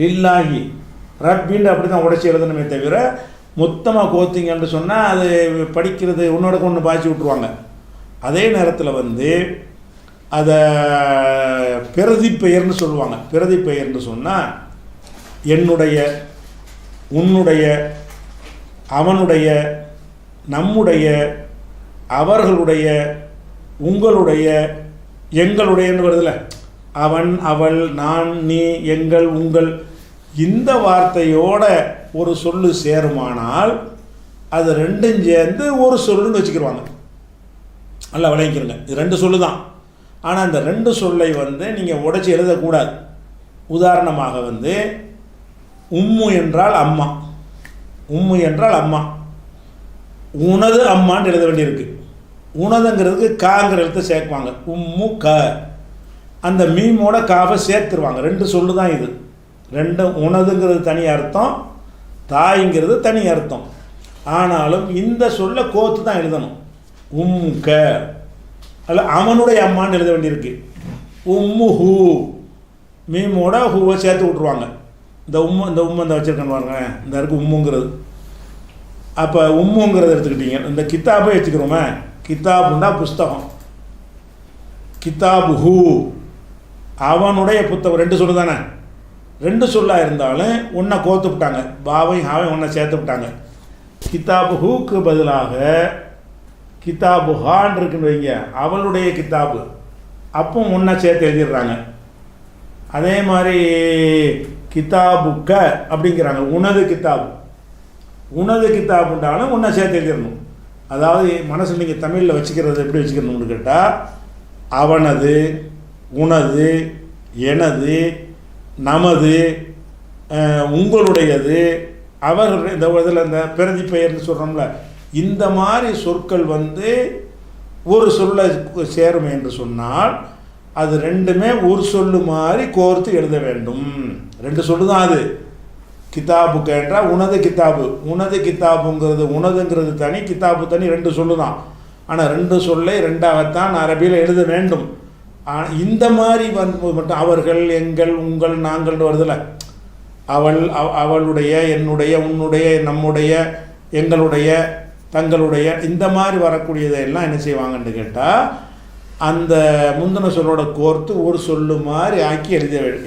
லில்லாஹி ரப்பின்னு அப்படி தான் உடைச்சி எழுதணுமே தவிர, மொத்தமாக கோத்திங்கன்னு சொன்னால் அது படிக்கிறது உன்னோட கொண்டு பாய்ச்சி விட்ருவாங்க. அதே நேரத்தில் வந்து அதை பிரதிப்பெயர்னு சொல்லுவாங்க. பிரதிப்பெயர்னு சொன்னால் என்னுடைய, உன்னுடைய, அவனுடைய, நம்முடைய, அவர்களுடைய, உங்களுடைய, எங்களுடையன்னு வருதுல்ல, அவன், அவள், நான், நீ, எங்கள், உங்கள், இந்த வார்த்தையோட ஒரு சொல்லு சேருமானால் அது 2ம் சேர்ந்து ஒரு சொல்லுன்னு வச்சுக்கிடுவாங்க. நல்லா விளங்கிக்கிறங்க, இது 2 சொல்லு தான். ஆனால் அந்த 2 சொல்லை வந்து நீங்கள் உடைச்சி எழுதக்கூடாது. உதாரணமாக வந்து உம்மு என்றால் அம்மா, உம்மு என்றால் அம்மா, உனது அம்மான்னு எழுத வேண்டியிருக்கு. உனதுங்கிறதுக்கு காங்கிற எழுத்தை சேர்க்குவாங்க, உம்மு க, அந்த மீமோட காவை சேர்த்துருவாங்க. 2 சொல்லு தான் இது. 2 உனதுங்கிறது தனி அர்த்தம், தாய்ங்கிறது தனி அர்த்தம். ஆனாலும் இந்த சொல்ல கோத்து தான் எழுதணும். உம்முக அல்ல அவனுடைய அம்மான்னு எழுத வேண்டியிருக்கு. உம்மு ஹூ, மீமோட ஹூவை சேர்த்து விட்ருவாங்க. இந்த உம்மு இந்த வச்சுருக்கேன்னு பாருங்க, இந்த இருக்குது உம்முங்கிறது. அப்போ உம்முங்கிறத எடுத்துக்கிட்டீங்க. இந்த கித்தாபை வச்சுக்கிறோமே, கித்தாபுன்னா புஸ்தகம், கித்தாபு ஹூ அவனுடைய புத்தகம். 2 சொல்லு தானே, 2 சொல்லாக இருந்தாலும் ஒன்றை கோத்து விட்டாங்க, பாவையும் ஹாவையும் ஒன்றை சேர்த்து விட்டாங்க. கித்தாபு ஹூக்கு பதிலாக கித்தாபு ஹான் இருக்குன்னு வைங்க, அவளுடைய கித்தாபு, அப்போ ஒன்றை சேர்த்து எழுதிடுறாங்க. அதே மாதிரி கித்தாபுக்க அப்படிங்கிறாங்க, உனது கித்தாபு, உனது கித்தாபுண்டாலும் ஒன்றை சேர்த்து எழுதிடணும். அதாவது மனசில் நீங்கள் தமிழில் வச்சுக்கிறது எப்படி வச்சுக்கணும்னு கேட்டால், அவனது, உனது, எனது, நமது, உங்களுடையது, அவர்களுடைய, இந்த இதில் இந்த பிரதி பெயர்னு சொல்கிறோம்ல, இந்த மாதிரி சொற்கள் வந்து ஒரு சொல்ல சேரும் என்று சொன்னால் அது 2மே ஒரு சொல்லு மாதிரி கோர்த்து எழுத வேண்டும். 2 சொல்லு தான் அது. கித்தாபுக்கு என்றால் உனது கித்தாபு, உனது கித்தாபுங்கிறது, உனதுங்கிறது தனி, கித்தாபு தனி, 2 சொல்லு தான். ஆனால் 2 சொல்லை 2ஆகத்தான் அரபியில் எழுத வேண்டும். ஆனால் இந்த மாதிரி வந்து மட்டும் அவர்கள், எங்கள், உங்கள், நாங்கள்னு வருதில்ல, அவளுடைய, என்னுடைய, உன்னுடைய, நம்முடைய, எங்களுடைய, தங்களுடைய, இந்த மாதிரி வரக்கூடியதையெல்லாம் என்ன செய்வாங்கன்னு கேட்டால் அந்த முந்தின சொல்லோட கோர்த்து ஒரு சொல்லு மாதிரி ஆக்கி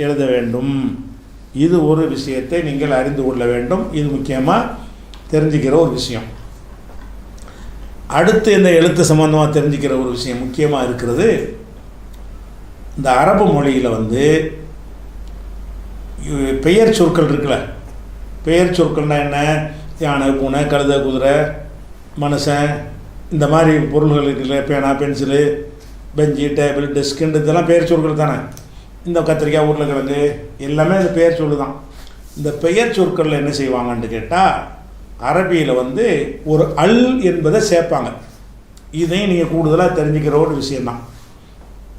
எழுத வேண்டும். இது ஒரு விஷயத்தை நீங்கள் அறிந்து கொள்ள வேண்டும். இது முக்கியமாக தெரிஞ்சுக்கிற ஒரு விஷயம். அடுத்து இந்த எழுத்து சம்பந்தமாக தெரிஞ்சுக்கிற ஒரு விஷயம் முக்கியமாக இருக்கிறது. இந்த அரபு மொழியில் வந்து பெயர் சொற்கள் இருக்குல்ல, பெயர் சொற்கள்னால் என்ன? யானை, பூனை, கழுதை, குதிரை, மனுஷன், இந்த மாதிரி பொருள்கள் இருக்குல்ல, பேனா, பென்சிலு, பெஞ்சு, டேபிள், டெஸ்க்குண்டு, இதெல்லாம் பெயர் சொற்கள் தானே. இந்த கத்திரிக்காய், உருளைக்கிழங்கு எல்லாமே இந்த பெயர் சொல் தான். இந்த பெயர் சொற்களில் என்ன செய்வாங்கன்னு கேட்டால் அரபியில் வந்து ஒரு அல் என்பதை சேர்ப்பாங்க. இதையும் நீங்கள் கூடுதலாக தெரிஞ்சுக்கிற ஒரு விஷயந்தான்.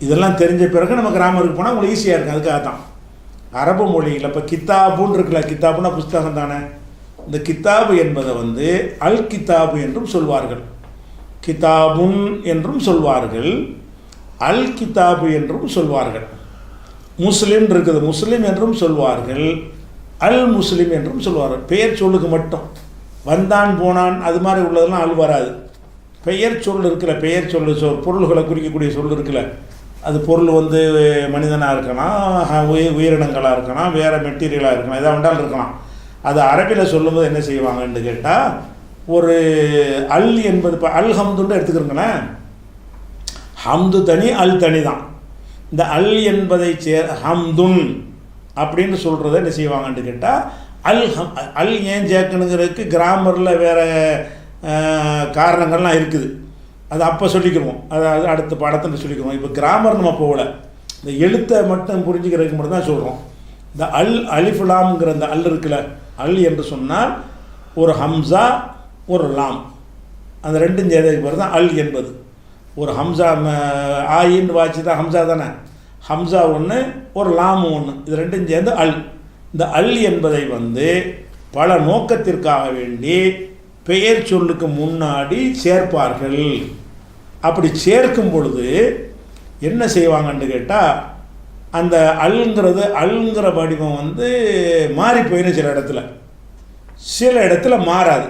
இதெல்லாம் தெரிஞ்ச பிறகு நம்ம கிராமருக்கு போனால் உங்களுக்கு ஈஸியாக இருக்கும். அதுக்காக தான் அரபு மொழியில் இப்போ கித்தாபுன்னு இருக்குல்ல, கித்தாபுன்னா புஸ்தகம் தானே. இந்த கித்தாபு என்பதை வந்து அல் கித்தாபு என்றும் சொல்வார்கள், கிதாபுன் என்றும் சொல்வார்கள், அல் கித்தாபு என்றும் சொல்வார்கள். முஸ்லீம் இருக்குது, முஸ்லீம் என்றும் சொல்வார்கள், அல் முஸ்லீம் என்றும் சொல்வார்கள். பெயர் சொல்லுக்கு மட்டும் வந்தான் போனான் அது மாதிரி உள்ளதெல்லாம் அல் வராது. பெயர் சொல் இருக்குல்ல, பெயர் சொல் பொருள்களை குறிக்கக்கூடிய சொல் இருக்குல்ல, அது பொருள் வந்து மனிதனாக இருக்கலாம், உயிரினங்களாக இருக்கலாம், வேறு மெட்டீரியலாக இருக்கலாம், எதாக வேண்டாலும் இருக்கலாம். அது அரபியில் சொல்லும்போது என்ன செய்வாங்கன்னு கேட்டால் ஒரு அல் என்பது இப்போ அல் ஹம்துன்னு எடுத்துக்கிறோங்களேன். ஹம்து தனி, அல் தனி தான். இந்த அல் என்பதை ஹம்துன் அப்படின்னு சொல்கிறத என்ன செய்வாங்கன்னு கேட்டால் அல் ஏன் சேர்க்கணுங்கிறதுக்கு கிராமரில் வேறு காரணங்கள்லாம் இருக்குது. அது அப்போ சொல்லிக்கிறோம், அதாவது அடுத்த பாடத்தில் சொல்லிக்கிறோம். இப்போ கிராமர் நம்ம போகல, இந்த எழுத்தை மட்டும் புரிஞ்சுக்கிறதுக்கு மட்டும் தான் சொல்கிறோம். இந்த அலிஃபுலாம்ங்கிற இந்த அல் இருக்குல்ல, அல் என்று சொன்னால் ஒரு ஹம்சா ஒரு லாம், அந்த ரெண்டும் சேர்ந்ததுக்கு பிறகு தான் அல் என்பது. ஒரு ஹம்சா ஆயின்னு வாட்சி தான் ஹம்சா தானே, ஹம்சா ஒன்று ஒரு லாம் ஒன்று, இது ரெண்டும் சேர்ந்து அல். இந்த அல் என்பதை வந்து பல நோக்கத்திற்காக வேண்டி பெயர் சொல்லுக்கு முன்னாடி சேர்ப்பார்கள். அப்படி சேர்க்கும் பொழுது என்ன செய்வாங்கன்னு கேட்டால் அந்த அல்ங்கிற வடிவம் வந்து மாறி போயிடும். சில இடத்துல மாறாது.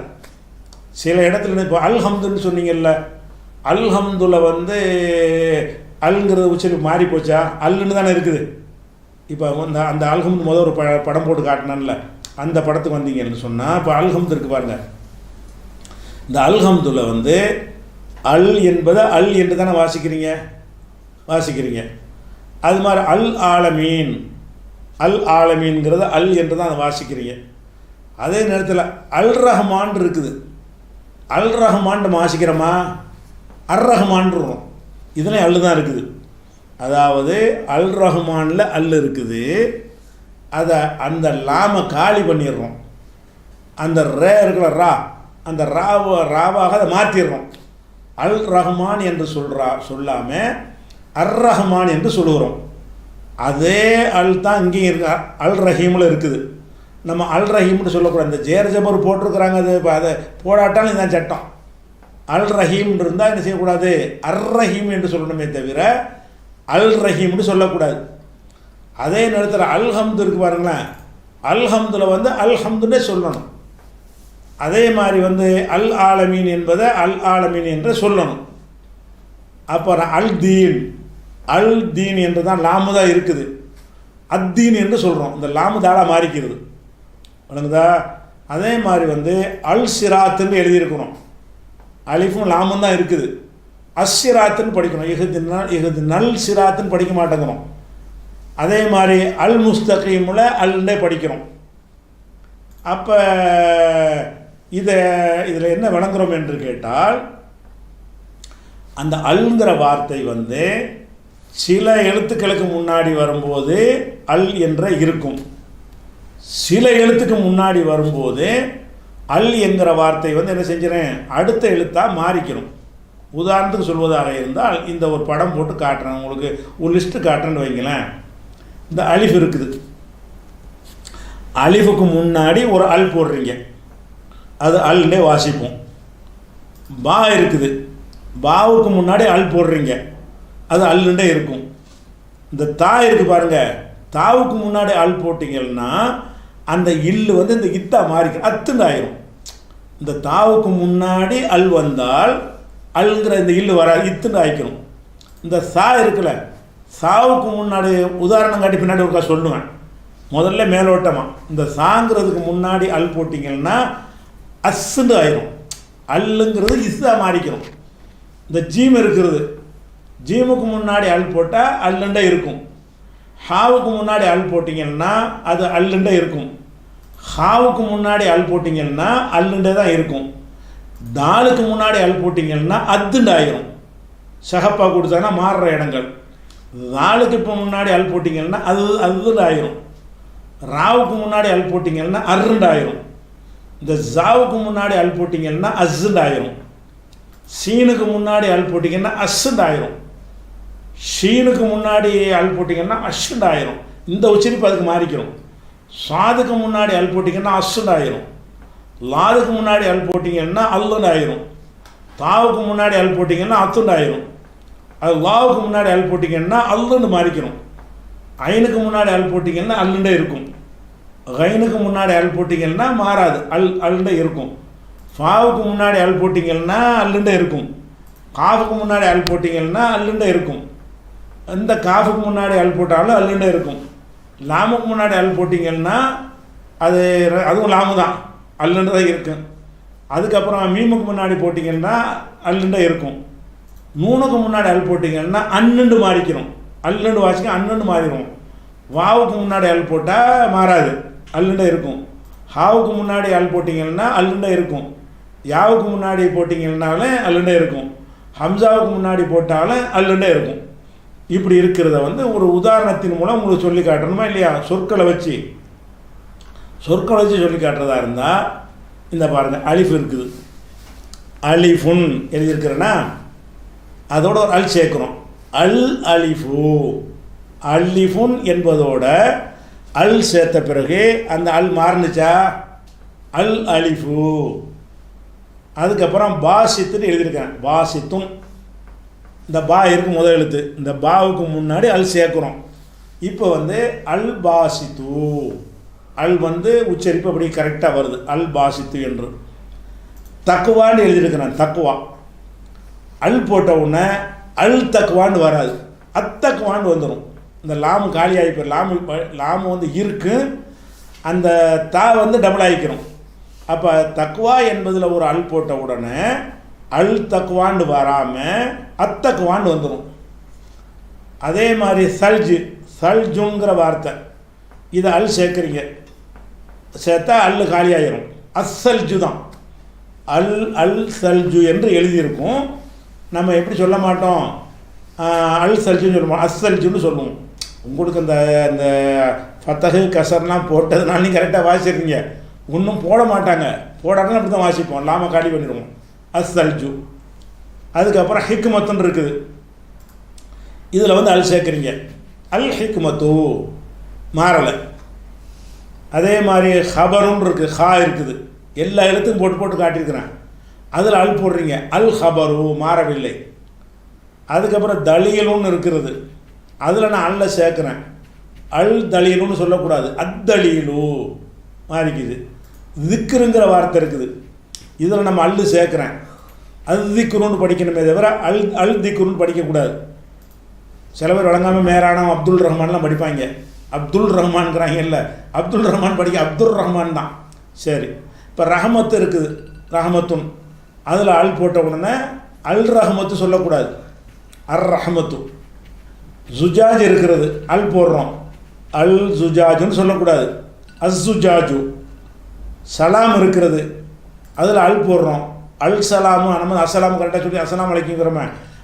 சில இடத்துல இப்போ அல்ஹம்துன்னு சொன்னீங்கல்ல, அல்ஹம்துல வந்து அல்ங்கிறது உச்சரி மாறி போச்சா? அல்லுன்னு தானே இருக்குது. இப்போ அந்த அல்ஹம்து முதல் ஒரு படம் போட்டு காட்டினான்ல, அந்த படத்துக்கு வந்தீங்கன்னு சொன்னால் இப்போ அல்ஹம்து இருக்குது பாருங்கள். இந்த அல்ஹம்துல வந்து அல் என்பதை அல் என்று தானே வாசிக்கிறீங்க. அது மாதிரி அல் ஆலமீன்கிறத அல் என்று தான் வாசிக்கிறீங்க. அதே நேரத்தில் அல் ரஹ்மான் இருக்குது, அல் ரஹ்மான் நம்ம வாசிக்கிறோமா? அர் ரஹ்மான்றோம், இதெல்லாம் அல் தான் இருக்குது. அதாவது அல் ரஹ்மானில் அல் இருக்குது, அதை அந்த லாமை காலி பண்ணிடுறோம். அந்த ரே இருக்கிற ரா, அந்த ராவாக அதை மாற்றிடுறோம். அல் ரஹ்மான் என்று சொல்லாமல் அர் ரஹ்மான் என்று சொல்லுகிறோம். அதே அல் தான் இங்கேயும் இருக்கு, அல் ரஹீமில் இருக்குது. நம்ம அல் ரஹீம்னு சொல்லக்கூடாது. இந்த ஜேர் ஜபர் போட்டிருக்கிறாங்க, அது இப்போ அதை போடாட்டாலும் இதுதான் சட்டம். அல் ரஹீம்னு இருந்தால் என்ன செய்யக்கூடாது? அர் ரஹீம் என்று சொல்லணுமே தவிர அல் ரஹீம்னு சொல்லக்கூடாது. அதே நேரத்தில் அல்ஹம்து இருக்கு பாருங்களேன், அல்ஹம்துல வந்து அல்ஹம்துன்னே சொல்லணும். அதே மாதிரி வந்து அல் ஆலமீன் என்பதை அல் ஆலமீன் என்று சொல்லணும். அப்புறம் அல் தீன் என்று தான் லாமு தான் இருக்குது, அத்தீன் என்று சொல்கிறோம். இந்த லாமு தாளாக மாறிக்கிறது, வணங்குதா? அதே மாதிரி வந்து அல் சிராத்துன்னு எழுதியிருக்கணும், அலிஃபும் லாமும் தான் இருக்குது. அஸ்ஸிராத்துன்னு படிக்கணும், இஹது நல் சிராத்துன்னு படிக்க மாட்டேங்கிறோம். அதே மாதிரி அல் முஸ்தகீமில் அல்ண்டே படிக்கிறோம். அப்போ இதில் என்ன விளங்குறோம் என்று கேட்டால், அந்த அல்ங்கிற வார்த்தை வந்து சில எழுத்துக்களுக்கு முன்னாடி வரும்போது அல் என்ற இருக்கும், சில எழுத்துக்கு முன்னாடி வரும்போது அல் என்கிற வார்த்தை வந்து என்ன செஞ்சிடறேன், அடுத்த எழுத்தாக மாறிக்கணும். உதாரணத்துக்கு சொல்வதாக இருந்தால் இந்த ஒரு படம் போட்டு காட்டுறேன், உங்களுக்கு ஒரு லிஸ்ட்டு காட்டுறேன்னு வைங்களேன். இந்த அலிஃப் இருக்குது, அலிஃபுக்கு முன்னாடி ஒரு அல் போடுறீங்க, அது அல்லே வாசிப்போம். பா இருக்குது, பாவுக்கு முன்னாடி அல் போடுறீங்க, அது அல்லுண்டே இருக்கும். இந்த தா இருக்குது பாருங்கள், தாவுக்கு முன்னாடி அல் போட்டிங்கன்னா அந்த இல்லு வந்து இந்த இத்தா மாறிக்கும், அத்துன்னு ஆயிரும். இந்த தாவுக்கு முன்னாடி அல் வந்தால் அல்ங்கிற இந்த இல்லு வராது, இத்துன்னு ஆயிக்கணும். இந்த சா இருக்குல்ல, சாவுக்கு முன்னாடி உதாரணம் காட்டி பின்னாடி ஒருக்கா சொல்லுவேன். முதல்ல மேலோட்டமாக இந்த சாங்கிறதுக்கு முன்னாடி அல் போட்டிங்கன்னா அஸ்ஸுன்னு ஆயிரும், அல்லுங்கிறது இஸ்ஸா மாறிக்கணும். இந்த ஜீம் இருக்கிறது, ஜீமுக்கு முன்னாடி அல் போட்டால் அல்லுண்டே இருக்கும். ஹாவுக்கு முன்னாடி அல் போட்டிங்கன்னா அது அல்லுண்டே இருக்கும். ஹாவுக்கு முன்னாடி அல் போட்டிங்கன்னா அல்லுண்டே தான் இருக்கும். தாலுக்கு முன்னாடி அல் போட்டிங்கன்னா அத்துண்டு ஆயிரும். ஷஹப்பா கொடுத்தாங்கன்னா மாறுற இடங்கள். தாலுக்கு இப்போ முன்னாடி அல் போட்டிங்கன்னா அதுல ஆயிரும். ராவுக்கு முன்னாடி அல் போட்டிங்கன்னா அருண்டு ஆயிரும். இந்த ஜாவுக்கு முன்னாடி அல் போட்டிங்கன்னா அஸ்ஸுண்டு ஆயிரும். சீனுக்கு முன்னாடி அல் போட்டிங்கன்னா அஸ்ஸுண்டு ஆயிரும். ஷீனுக்கு முன்னாடி அல் போட்டிங்கன்னா அஷ்ஷுண்டு ஆயிரும். இந்த உச்சரிப்பு அதுக்கு மாறிக்கிறோம். சாதுக்கு முன்னாடி அல் போட்டிங்கன்னா அஸ்ஸுண்டு ஆயிரும். லாதுக்கு முன்னாடி அல் போட்டிங்கன்னா அல்லுண்டு ஆயிரும். தாவுக்கு முன்னாடி அல் போட்டிங்கன்னா அத்துண்டு ஆயிரும். அது லாவுக்கு முன்னாடி அல் போட்டிங்கன்னா அல்லுண்டு மாறிக்கிறோம். ஐனுக்கு முன்னாடி அல் போட்டிங்கன்னா அல்லுண்டே இருக்கும். கைனுக்கு முன்னாடி அல் போட்டிங்கன்னா மாறாது, அல்லுண்டே இருக்கும். ஃபாவுக்கு முன்னாடி அல் போட்டிங்கன்னா அல்லுண்டே இருக்கும். காஃபுக்கு முன்னாடி அல் போட்டிங்கன்னா அல்லுண்டே இருக்கும். இந்த காஃபுக்கு முன்னாடி அல் போட்டாலும் அல்லுண்டே இருக்கும். லாமுக்கு முன்னாடி அல் போட்டிங்கன்னா அதுவும் லாமு தான், அல்லுண்டு தான் இருக்கும். அதுக்கப்புறம் மீமுக்கு முன்னாடி போட்டிங்கன்னா அல்லுண்டே இருக்கும். நூனுக்கு முன்னாடி அல் போட்டிங்கன்னா அன்னுண்டு மாறிக்கிறோம். அல்லுண்டு வாசிக்க அன்னுண்டு மாறிடும். வாவுக்கு முன்னாடி அல் போட்டால் மாறாது, அல்லுண்டே இருக்கும். ஹாவுக்கு முன்னாடி அல் போட்டிங்கன்னா அல்லுண்டே இருக்கும். யாவுக்கு முன்னாடி போட்டிங்கன்னாலும் அல்லுண்டே இருக்கும். ஹம்சாவுக்கு முன்னாடி போட்டாலும் அல்லுண்டே இருக்கும். இப்படி இருக்கிறத வந்து ஒரு உதாரணத்தின் மூலம் உங்களுக்கு சொல்லி காட்டணுமா இல்லையா? சொற்களை வச்சு சொல்லி காட்டுறதா இருந்தால் இந்த பாருங்கள், அலிஃப் இருக்குது, அலிஃபுன் எழுதியிருக்கிறேன்னா அதோட ஒரு அல் சேர்க்குறோம். அல் அலிஃபு, அலிஃபுன் என்பதோட அல் சேர்த்த பிறகு அந்த அல் மாறுனுச்சா, அல் அலிஃபு. அதுக்கப்புறம் பாசித்துன்னு எழுதியிருக்கேன், பாசித்தும். இந்த பா இருக்கும் முதல் எழுத்து, இந்த பாவுக்கு முன்னாடி அல் சேர்க்குறோம். இப்போ வந்து அல் பாசித்து, அல் வந்து உச்சரிப்பு அப்படி கரெக்டாக வருது, அல் பாசித்து என்று. தக்குவான்னு எழுதியிருக்கிறேன், தக்குவா. அல் போட்ட உடனே அல் தக்குவான்னு வராது, அத்தக்குவான்னு வந்துடும். இந்த லாமு காலி ஆகிப்போம். லாமு வந்து இருக்கு, அந்த தா வந்து டபுள் ஆகிக்கிறோம். அப்போ தக்குவா என்பதில் ஒரு அல் போட்ட உடனே அல் தக்குவான்னு வராமல் அத்தக்குவான்னு வந்துடும். அதே மாதிரி சல்ஜுங்கிற வார்த்தை, இதை அல் சேர்க்குறீங்க, சேர்த்தா அல் காலி ஆகிரும். அஸ்ஸல்ஜு தான், அல் சல்ஜு என்று எழுதியிருக்கும். நம்ம எப்படி சொல்ல மாட்டோம், அல் சல்ஜுன்னு சொல்லுவோம், அஸ்ஸல்ஜுன்னு சொல்லுவோம். உங்களுக்கு இந்த ஃபத்தஹு கசர்லாம் போட்டதுனால நீங்கள் கரெக்டாக வாசிச்சிருக்கீங்க. ஒன்றும் போட மாட்டாங்க, போடாமல் அப்படி தான் வாசிப்போம், லாம காலி பண்ணிடுவோம், அஸ்ஸல்ஜு. அதுக்கப்புறம் ஹிக்மத்துன்னு இருக்குது, இதில் வந்து அல் சேர்க்குறீங்க, அல் ஹிக்மத்து மாறலை. அதே மாதிரி ஹபருன்னு இருக்குது, ஹா இருக்குது, எல்லா எழுத்துக்கும் போட்டு காட்டியிருக்கிறேன், அதில் அல் போடுறீங்க, அல் ஹபரு மாறவில்லை. அதுக்கப்புறம் தலீலுன்னு இருக்கிறது, அதில் நான் அல்ல சேர்க்குறேன், அல் தலீலுன்னு சொல்லக்கூடாது, அத்தலீலு மாறிக்குது. திக்ருங்கிற வார்த்தை இருக்குது, இதில் நம்ம அல்லு சேர்க்குறேன், அது திக்ருன்னு படிக்கணுமே தவிர அல் திக்ருன்னு படிக்கக்கூடாது. சில பேர் வழங்காமல் மேரானம் அப்துல் ரஹ்மான்லாம் படிப்பாங்க, அப்துல் ரஹ்மான்ங்கிறாங்க, இல்லை அப்துல் ரஹ்மான் படிக்க அப்துல் ரஹ்மான் தான். சரி, இப்போ ரஹமத்து இருக்குது, ரஹமத்துன், அதில் அல் போட்ட உடனே அல் ரஹமத்து சொல்லக்கூடாது, அர் ரஹமத்து. ஜுஜாஜ் இருக்கிறது, அல் போடுறோம், அல் ஜுஜாஜுன்னு சொல்லக்கூடாது, அஸ்ஸுஜாஜு. சலாம் இருக்கிறது, அதில் அல் போடுறோம், அல் சலாமு. நம்ம அஸ்ஸலாமு கரெக்டாக சொல்லி அஸ்ஸலாமு அலைக்குங்கிறோமே,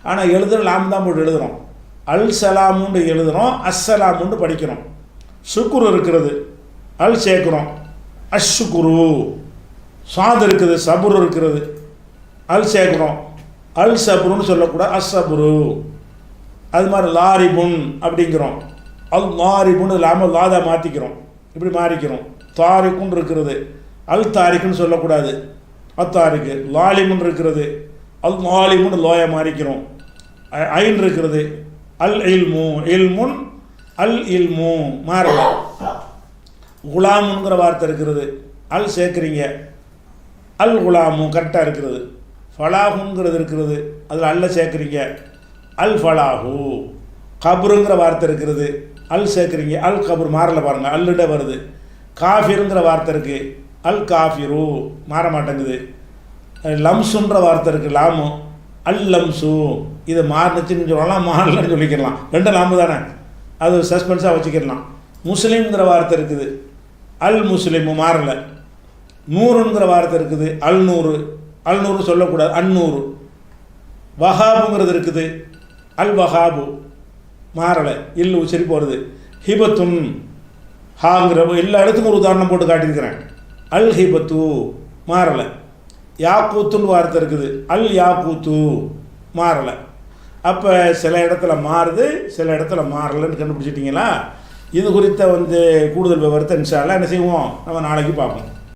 ஆனால் எழுதுகிற லாம் தான் போட்டு எழுதுகிறோம், அல் சலாமுன்னு எழுதுகிறோம், அஸ்ஸலாமுன்னு படிக்கிறோம். சுக்குரு இருக்கிறது, அல் சேர்க்குறோம், அஷ்ஷுக்குரு. சாது இருக்குது, சபுரு இருக்கிறது, அல் சேர்க்குறோம், அல் சபுருன்னு சொல்லக்கூடாது, அஸ்ஸபுரு. அது மாதிரி லாரிபுன் அப்படிங்கிறோம், அல் லாரிபுன்னு இல்லாமல் லாதா மாற்றிக்கிறோம், இப்படி மாறிக்கிறோம். தாரிக்குன்னு இருக்கிறது, அல் தாரிக்குன்னு சொல்லக்கூடாது, அத்தாரிக்கு. லாலிமுன் இருக்கிறது, அல் லாலிமுன்னு லோயை மாறிக்கிறோம். ஐன் இருக்கிறது, அல் இல்மு, இல்முன் அல் இல்மு மாறல. குலாமுங்கிற வார்த்தை இருக்கிறது, அல் சேர்க்குறீங்க, அல் குலாமு கரெக்டாக இருக்கிறது. ஃபலாஹுங்கிறது இருக்கிறது, அதில் அல்ல சேர்க்குறீங்க, அல் ஃபலாஹு. கபருங்கிற வார்த்தை இருக்கிறது, அல் சேர்க்குறீங்க, அல் கபர் மாறல பாருங்கள், அல்லுட வருது. காஃபிருங்கிற வார்த்தை இருக்குது, அல் காஃபிரு மாற மாட்டேங்குது. லம்சுன்ற வார்த்தை இருக்குது, லாமு, அல் லம்சு. இதை மாறுனுச்சுன்னு சொல்லலாம், மாறலன்னு சொல்லிக்கலாம், ரெண்டு லாம்பு தானே, அது சஸ்பென்ஸாக வச்சுக்கிடலாம். முஸ்லீம்ங்கிற வார்த்தை இருக்குது, அல் முஸ்லீமு மாறலை. நூறுங்கிற வார்த்தை இருக்குது, அல் நூறு, அல் நூறு சொல்லக்கூடாது, அந்நூறு. வஹாபுங்கிறது இருக்குது, அல் வஹாபு மாறலை, இல்லு உச்சரி போகிறது. ஹிபத்துன் ஹாங்கிற எல்லா இடத்துக்கும் ஒரு உதாரணம் போட்டு காட்டியிருக்கிறேன். அல் ஹிபத்து மாறலை. யாக்கூத்துன்னு வார்த்தை இருக்குது, அல் யாக்கூத்து மாறலை. அப்போ சில இடத்துல மாறுது, சில இடத்துல மாறலைன்னு கண்டுபிடிச்சிட்டிங்களா? இது குறித்த கூடுதல் விவரத்தை இன்ஷா அல்லாஹ் என்ன செய்வோம், நம்ம நாளைக்கு பார்ப்போம்.